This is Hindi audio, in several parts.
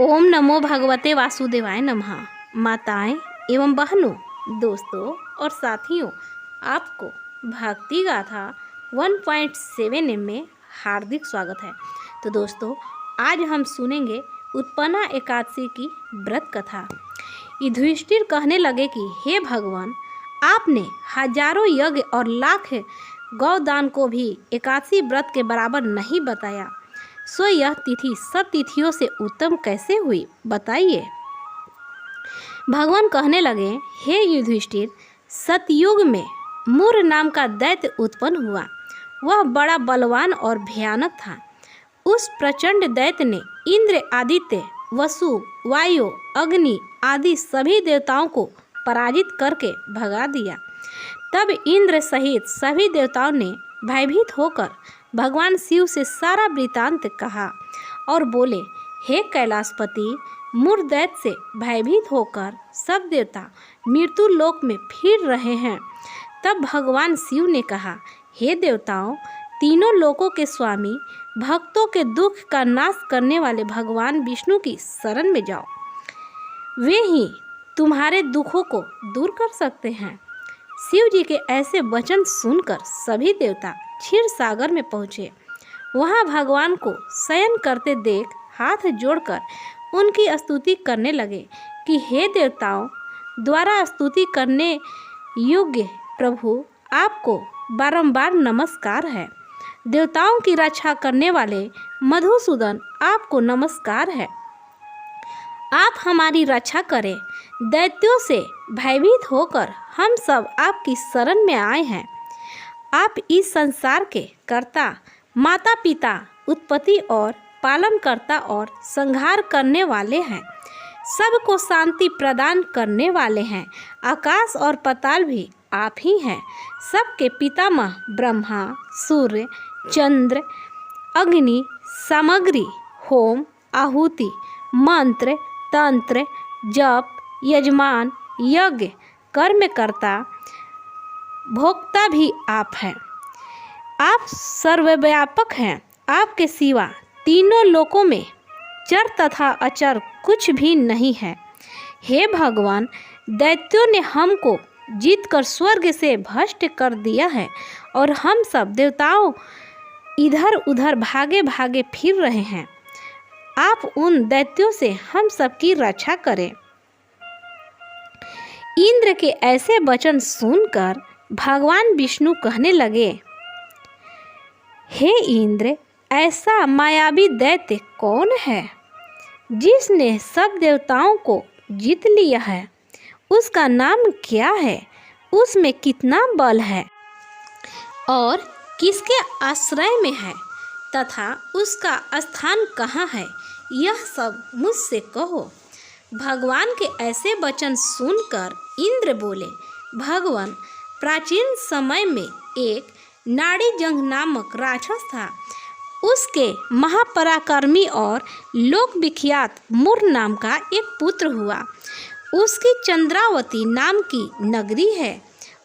ओम नमो भगवते वासुदेवाय नमः। माताएं एवं बहनों, दोस्तों और साथियों, आपको भक्ति गाथा 1.7 में हार्दिक स्वागत है। तो दोस्तों, आज हम सुनेंगे उत्पन्ना एकादशी की व्रत कथा। युधिष्ठिर कहने लगे कि हे भगवान, आपने हजारों यज्ञ और लाख गौदान को भी एकादशी व्रत के बराबर नहीं बताया, सो यह तिथि सब तिथियों से उत्तम कैसे हुई, बताइए। भगवान कहने लगे, हे युधिष्ठिर, सतयुग में मूर नाम का दैत्य उत्पन्न हुआ। वह बड़ा बलवान और भयानक था। उस प्रचंड दैत्य ने इंद्र, आदित्य, वसु, वायु, अग्नि आदि सभी देवताओं को पराजित करके भगा दिया। तब इंद्र सहित सभी देवताओं ने भयभीत होकर भगवान शिव से सारा वृतांत कहा और बोले, हे कैलाशपति, मूर दैत्य से भयभीत होकर सब देवता मृत्यु लोक में फिर रहे हैं। तब भगवान शिव ने कहा, हे देवताओं, तीनों लोकों के स्वामी, भक्तों के दुख का नाश करने वाले भगवान विष्णु की शरण में जाओ। वे ही तुम्हारे दुखों को दूर कर सकते हैं। शिव जी के ऐसे वचन सुनकर सभी देवता क्षीर सागर में पहुँचे। वहाँ भगवान को शयन करते देख हाथ जोड़कर उनकी स्तुति करने लगे कि हे देवताओं द्वारा स्तुति करने योग्य प्रभु, आपको बारंबार नमस्कार है। देवताओं की रक्षा करने वाले मधुसूदन, आपको नमस्कार है। आप हमारी रक्षा करें। दैत्यों से भयभीत होकर हम सब आपकी शरण में आए हैं। आप इस संसार के कर्ता, माता पिता, उत्पत्ति और पालन करता और संहार करने वाले हैं। सबको शांति प्रदान करने वाले हैं। आकाश और पाताल भी आप ही हैं। सबके पितामह ब्रह्मा, सूर्य, चंद्र, अग्नि, सामग्री, होम, आहुति, मंत्र, तंत्र, जप, यजमान, यज्ञ, कर्मकर्ता, भोक्ता भी आप हैं। आप सर्वव्यापक हैं। आपके सिवा तीनों लोकों में चर तथा अचर कुछ भी नहीं है। हे भगवान, दैत्यों ने हमको जीतकर स्वर्ग से भ्रष्ट कर दिया है और हम सब देवताओं इधर उधर भागे भागे फिर रहे हैं। आप उन दैत्यों से हम सबकी रक्षा करें। इंद्र के ऐसे वचन सुनकर भगवान विष्णु कहने लगे, हे इंद्र, ऐसा मायावी दैत्य कौन है जिसने सब देवताओं को जीत लिया है? उसका नाम क्या है? उसमें कितना बल है और किसके आश्रय में है तथा उसका स्थान कहाँ है? यह सब मुझसे कहो। भगवान के ऐसे वचन सुनकर इंद्र बोले, भगवान, प्राचीन समय में एक नाड़ीजंग नामक राक्षस था। उसके महापराक्रमी और लोक विख्यात मूर नाम का एक पुत्र हुआ। उसकी चंद्रावती नाम की नगरी है।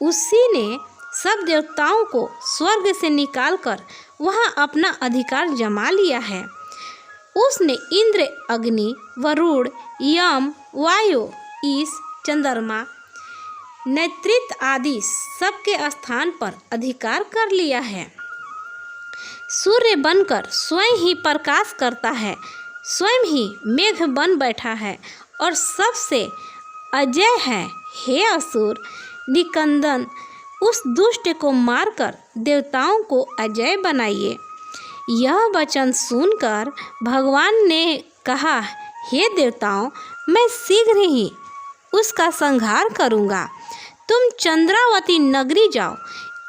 उसी ने सब देवताओं को स्वर्ग से निकालकर वहां अपना अधिकार जमा लिया है। उसने इंद्र, अग्नि, वरुण, यम, वायु, ईश, चंद्रमा, नैत्रित आदि सबके स्थान पर अधिकार कर लिया है। सूर्य बनकर स्वयं ही प्रकाश करता है, स्वयं ही मेघ बन बैठा है और सबसे अजय है। हे असुर निकंदन, उस दुष्ट को मारकर देवताओं को अजय बनाइए। यह वचन सुनकर भगवान ने कहा, हे देवताओं, मैं शीघ्र ही उसका संहार करूँगा। तुम चंद्रावती नगरी जाओ।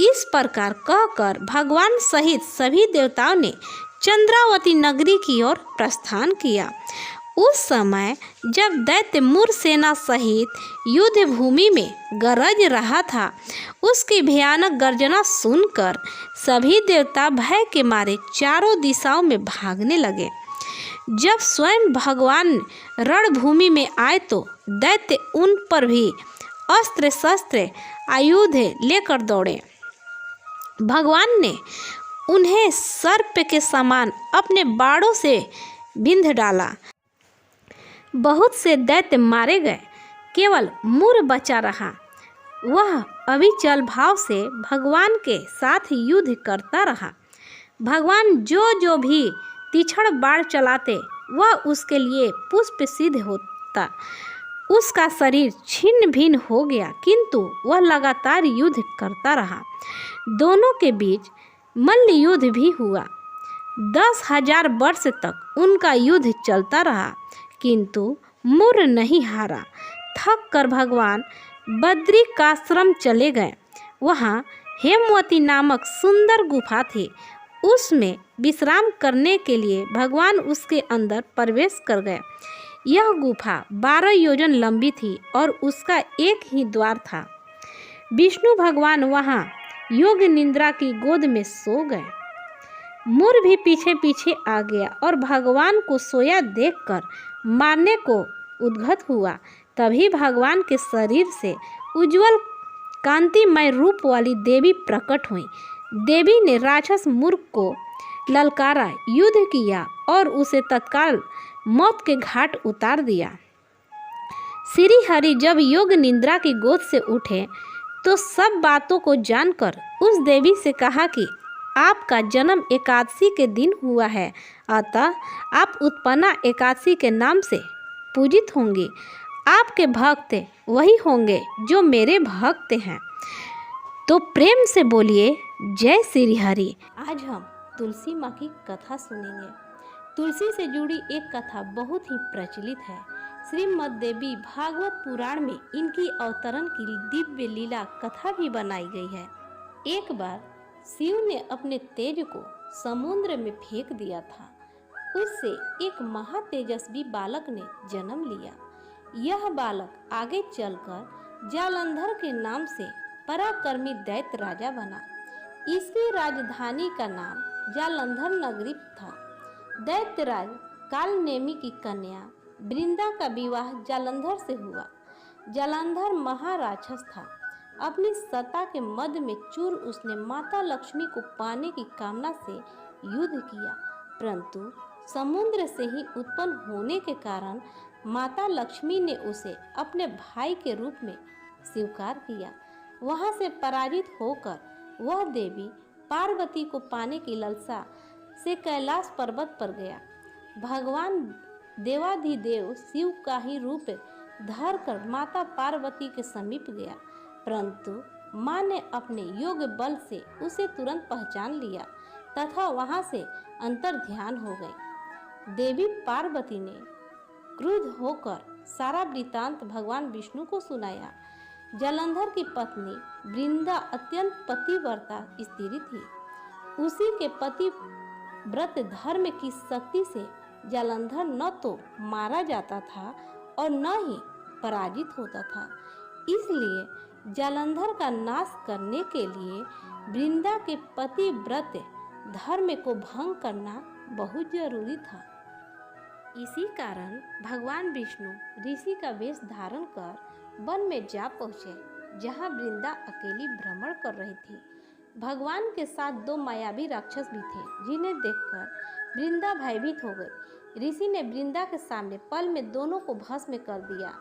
इस प्रकार कहकर भगवान सहित सभी देवताओं ने चंद्रावती नगरी की ओर प्रस्थान किया। उस समय जब दैत्य मूर सेना सहित युद्ध भूमि में गरज रहा था, उसकी भयानक गर्जना सुनकर सभी देवता भय के मारे चारों दिशाओं में भागने लगे। जब स्वयं भगवान रणभूमि में आए तो दैत्य उन पर भी अस्त्र शस्त्र आयुध लेकर दौड़े। भगवान ने उन्हें सर्प के समान अपने बाणों से बिंध डाला। बहुत से दैत्य मारे गए, केवल मुर बचा रहा। वह अविचल भाव से भगवान के साथ युद्ध करता रहा। भगवान जो भी तीक्ष्ण बाण चलाते वह उसके लिए पुष्प सिद्ध होता। उसका शरीर छिन्न भिन्न हो गया, किंतु वह लगातार युद्ध करता रहा। दोनों के बीच मल्ल युद्ध भी हुआ। 10,000 वर्ष तक उनका युद्ध चलता रहा, किंतु मुर नहीं हारा। थक कर भगवान बद्रिकाश्रम चले गए। वहाँ हेमवती नामक सुंदर गुफा थी। उसमें विश्राम करने के लिए भगवान उसके अंदर प्रवेश कर गए। यह गुफा 12 योजन लंबी थी और उसका एक ही द्वार था। विष्णु भगवान वहाँ योग निद्रा की गोद में सो गए। मुर भी पीछे पीछे आ गया और भगवान को सोया देखकर मारने को उद्यत हुआ। तभी भगवान के शरीर से उज्जवल कांतिमय रूप वाली देवी प्रकट हुई। देवी ने राक्षस मुर को ललकारा, युद्ध किया और उसे तत्काल मौत के घाट उतार दिया। श्री हरि जब योग निद्रा की गोद से उठे तो सब बातों को जानकर उस देवी से कहा कि आपका जन्म एकादशी के दिन हुआ है, अतः आप उत्पन्ना एकादशी के नाम से पूजित होंगे। आपके भक्त वही होंगे जो मेरे भक्त हैं। तो प्रेम से बोलिए जय श्री हरि। आज हम तुलसी माँ की कथा सुनेंगे। तुलसी से जुड़ी एक कथा बहुत ही प्रचलित है। श्रीमद् देवी भागवत पुराण में इनकी अवतरण की दिव्य लीला कथा भी बनाई गई है। एक बार शिव ने अपने तेज को समुद्र में फेंक दिया था। उससे एक महातेजस्वी बालक ने जन्म लिया। यह बालक आगे चलकर जालंधर के नाम से पराक्रमी दैत्य राजा बना। इसकी राजधानी का नाम जालंधर नगरी था। दैत्यराज कालनेमी की कन्या वृंदा का विवाह जालंधर से हुआ। जालंधर महाराक्षस था। अपनी सत्ता के मद में चूर उसने माता लक्ष्मी को पाने की कामना से युद्ध किया, परंतु समुद्र से ही उत्पन्न होने के कारण माता लक्ष्मी ने उसे अपने भाई के रूप में स्वीकार किया। वहां से पराजित होकर वह देवी पार्वती को पाने की लालसा से कैलाश पर्वत पर गया। भगवान देवाधिदेव शिव का ही रूप धर कर माता पार्वती के समीप गया, परंतु माँ ने अपने योग बल से उसे तुरंत पहचान लिया तथा वहां से अंतर ध्यान हो गई। देवी पार्वती ने क्रुद्ध होकर सारा वृतांत भगवान विष्णु को सुनाया। जालंधर की पत्नी वृंदा अत्यंत पतिव्रता स्त्री थी। उसी के पति व्रत धर्म की शक्ति से जालंधर न तो मारा जाता था और न ही पराजित होता था। इसलिए जालंधर का नाश करने के लिए वृंदा के पति व्रत धर्म को भंग करना बहुत जरूरी था। इसी कारण भगवान विष्णु ऋषि का वेश धारण कर वन में जा पहुँचे, जहाँ वृंदा अकेली भ्रमण कर रही थी। भगवान के साथ 2 मायावी राक्षस भी थे, जिन्हें देखकर वृंदा भयभीत हो गई। ऋषि ने वृंदा के सामने पल में दोनों को भस्म कर दिया।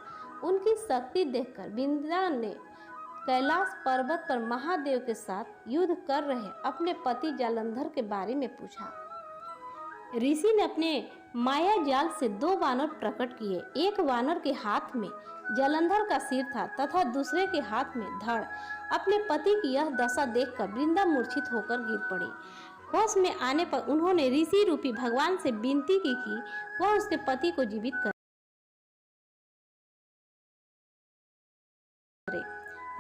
उनकी शक्ति देखकर वृंदा ने कैलाश पर्वत पर महादेव के साथ युद्ध कर रहे अपने पति जालंधर के बारे में पूछा। ऋषि ने अपने माया जाल से 2 वानर प्रकट किए। एक वानर के हाथ में जालंधर का सिर था तथा दूसरे के हाथ में धड़। अपने पति की यह दशा देखकर वृंदा मूर्छित होकर गिर पड़ी। होश में आने पर उन्होंने ऋषि रूपी भगवान से विनती की कि वह उसके पति को जीवित करे।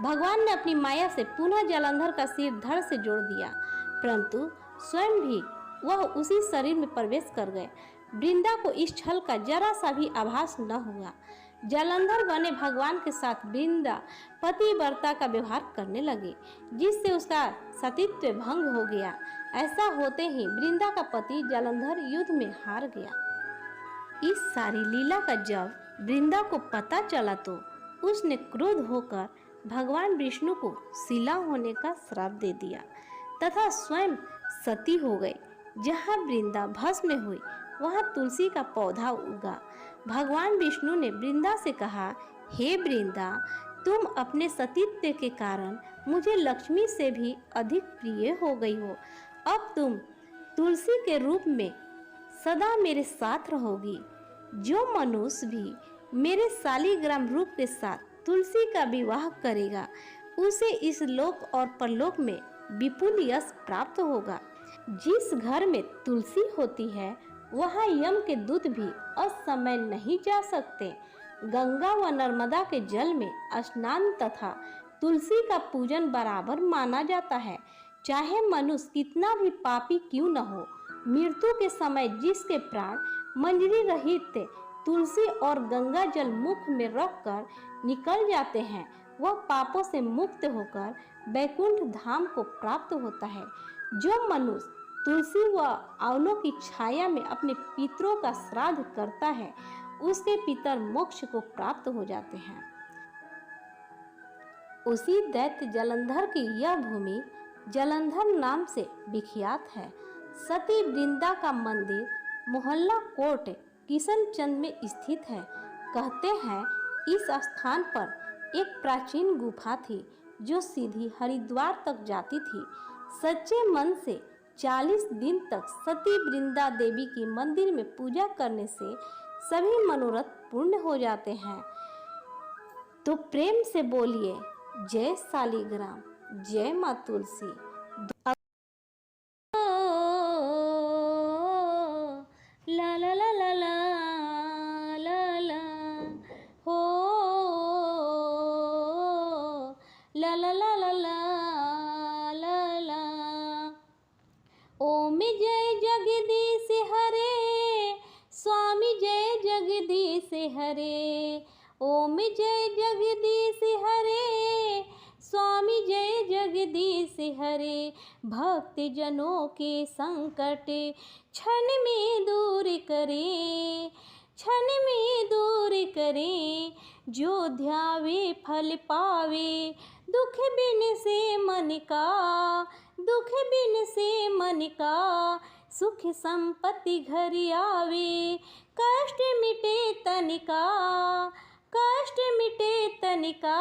भगवान ने अपनी माया से पुनः जालंधर का सिर धड़ से जोड़ दिया, परंतु स्वयं भी वह उसी शरीर में प्रवेश कर गए। वृंदा को इस छल का जरा सा भी आभास न हुआ। जालंधर बने भगवान के साथ वृंदा पतिव्रता का व्यवहार करने लगे, जिससे उसका सतीत्व भंग हो गया। ऐसा होते ही वृंदा का पति जालंधर युद्ध में हार गया। इस सारी लीला का जब वृंदा को पता चला तो उसने क्रोध होकर भगवान विष्णु को शिला होने का श्राप दे दिया तथा स्वयं सती हो गई। जहाँ वृंदा भस्म हुई वहाँ तुलसी का पौधा उगा। भगवान विष्णु ने वृंदा से कहा, हे वृंदा, तुम अपने सतीत्व के कारण मुझे लक्ष्मी से भी अधिक प्रिय हो गई हो। अब तुम तुलसी के रूप में सदा मेरे साथ रहोगी। जो मनुष्य भी मेरे शालिग्राम रूप के साथ तुलसी का विवाह करेगा, उसे इस लोक और परलोक में विपुल यश प्राप्त होगा। जिस घर में तुलसी होती है, वहाँ यम के दूत भी असमय नहीं जा सकते। गंगा व नर्मदा के जल में स्नान तथा तुलसी का पूजन बराबर माना जाता है। चाहे मनुष्य कितना भी पापी क्यों न हो, मृत्यु के समय जिसके प्राण मंजरी रहित तुलसी और गंगा जल मुख में रखकर निकल जाते हैं, वह पापों से मुक्त होकर वैकुंठ धाम को प्राप्त होता है। जो मनुष्य तुलसी व आंवलों की छाया में अपने पितरों का श्राद्ध करता है, उसके पितर मोक्ष को प्राप्त हो जाते हैं। उसी दैत्य जलंधर की यह भूमि जलंधर नाम से विख्यात है। सती वृंदा का मंदिर मोहल्ला कोट किशनचंद में स्थित है। कहते हैं इस स्थान पर एक प्राचीन गुफा थी जो सीधी हरिद्वार तक जाती थी। सच्चे मन से 40 दिन तक सती वृंदा देवी की मंदिर में पूजा करने से सभी मनोरथ पूर्ण हो जाते हैं। तो प्रेम से बोलिए, जय शालिग्राम, जय माँ तुलसी। ला ला ला ला ला ला ला हो ला ला ला ला ला ला ला। ओम जय जगदीश हरे, स्वामी जय जगदीश हरे। ओम जय जगदीश हरे, स्वामी जय जगदीश हरे। भक्त जनों के संकट क्षण में दूर करे, क्षण में दूर करे। जो ध्यावे फल पावे, दुख बिन से मन का, दुख बिन से मन का। सुख संपत्ति घर आवे, कष्ट मिटे तनिका, कष्ट मिटे तनिका।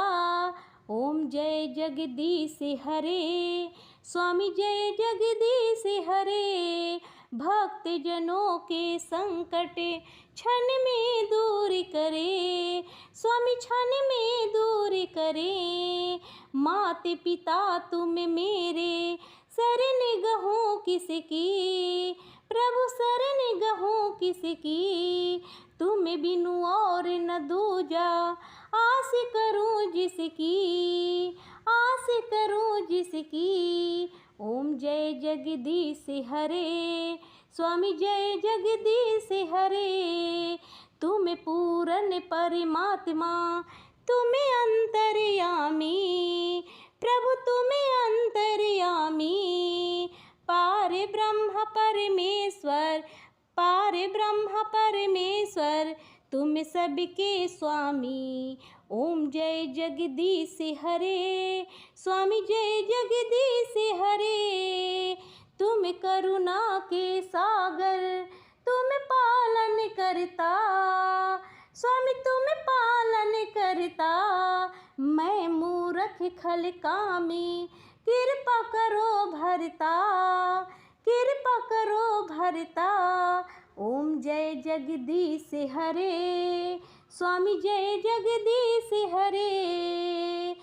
ओम जय जगदीश हरे, स्वामी जय जगदीश हरे। भक्त जनों के संकट क्षण में दूर करे, स्वामी क्षण में दूर करे। माता पिता तुम मेरे, शरण गहूँ किसकी, प्रभु शरण गहूँ किसकी। तुम बिनु और न दूजा, आस करूं जिसकी, आस करूं जिसकी। ओम जय जगदीश हरे, स्वामी जय जगदीश हरे। तुम पूर्ण परमात्मा, तुम अंतर्यामी, प्रभु तुम अंतर्यामी। पार ब्रह्म परमेश्वर, पार ब्रह्म परमेश्वर, तुम सबके स्वामी। ओम जय जगदीश हरे, स्वामी जय जगदीश हरे। तुम करुणा के सागर, तुम पालन करता, स्वामी तुम पालन करता। मैं मूर्ख खल कामी, कृपा करो भरता, कृपा करो भरता। ओम जय जगदीश हरे, स्वामी जय जगदीश हरे।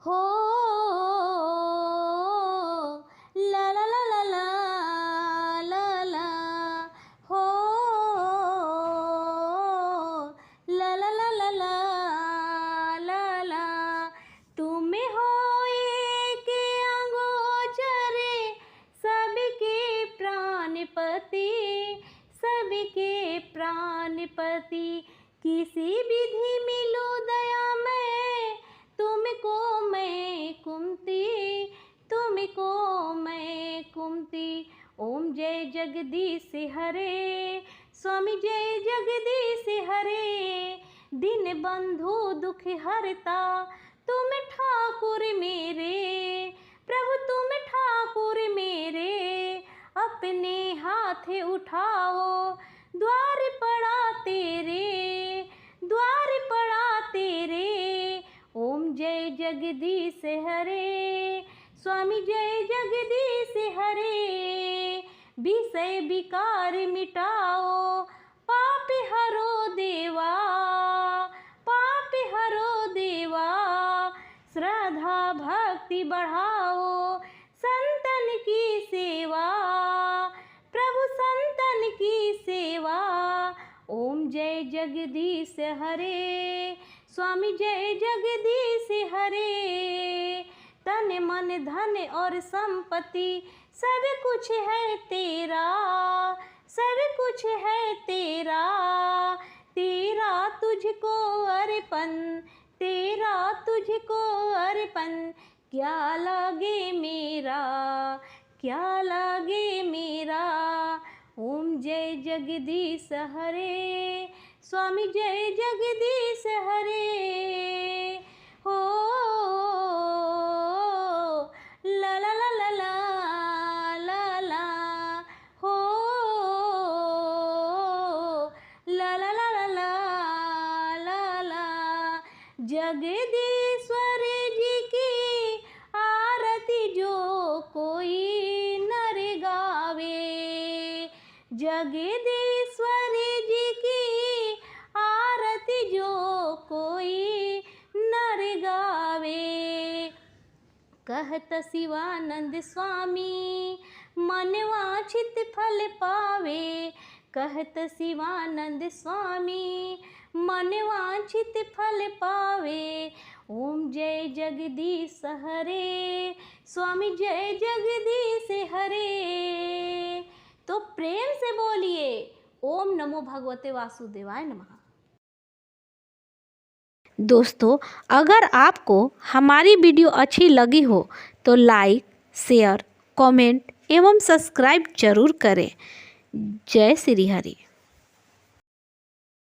हो ला ला ला ला ला ला ला हो ला ला ला ला ला ला ला। तुम हो एक अगोचर, सबके प्राणपति, सबके प्राणपति। किसी विधि मिलो दया में, तुमको मैं कुमती, तुमको मैं कुमती। ओम जय जगदीश हरे, स्वामी जय जगदीश हरे। दिन बंधु दुख हरता, तुम ठाकुर मेरे, प्रभु तुम ठाकुर मेरे। अपने हाथ उठाओ, द्वार पड़ा तेरे, द्वार पड़ा तेरे। ओम जय जगदीश हरे, स्वामी जय जगदीश हरे। विषय विकार मिटाओ, पाप हरो देवा, पाप हरो देवा। श्रद्धा भक्ति बढ़ाओ, संतन की सेवा, प्रभु संतन की सेवा। ओम जय जगदीश हरे, स्वामी जय जगदीश हरे। तन मन धन और संपत्ति सब कुछ है तेरा, सब कुछ है तेरा। तेरा तुझको अर्पण, तेरा तुझको अर्पण। क्या लगे मेरा, क्या लगे मेरा। ओम जय जगदीश हरे, स्वामी जय जगदीश हरे। हो ला ला ला ला ला ला ला, हो ला ला ला ला ला ला ला। जगदीश्वर जी की आरती जो कोई नर गावे, जगदीश्वर जी की आरती जो कोई नर गावे। कहत शिवानंद स्वामी मन वांछित फल पावे, कहत शिवानंद स्वामी मन वांछित फल पावे। ओम जय जगदीश हरे, स्वामी जय जगदीश हरे। तो प्रेम से बोलिए ओम नमो भगवते वासुदेवाय नमः। दोस्तों, अगर आपको हमारी वीडियो अच्छी लगी हो तो लाइक, शेयर, कमेंट एवं सब्सक्राइब जरूर करें। जय श्री हरि।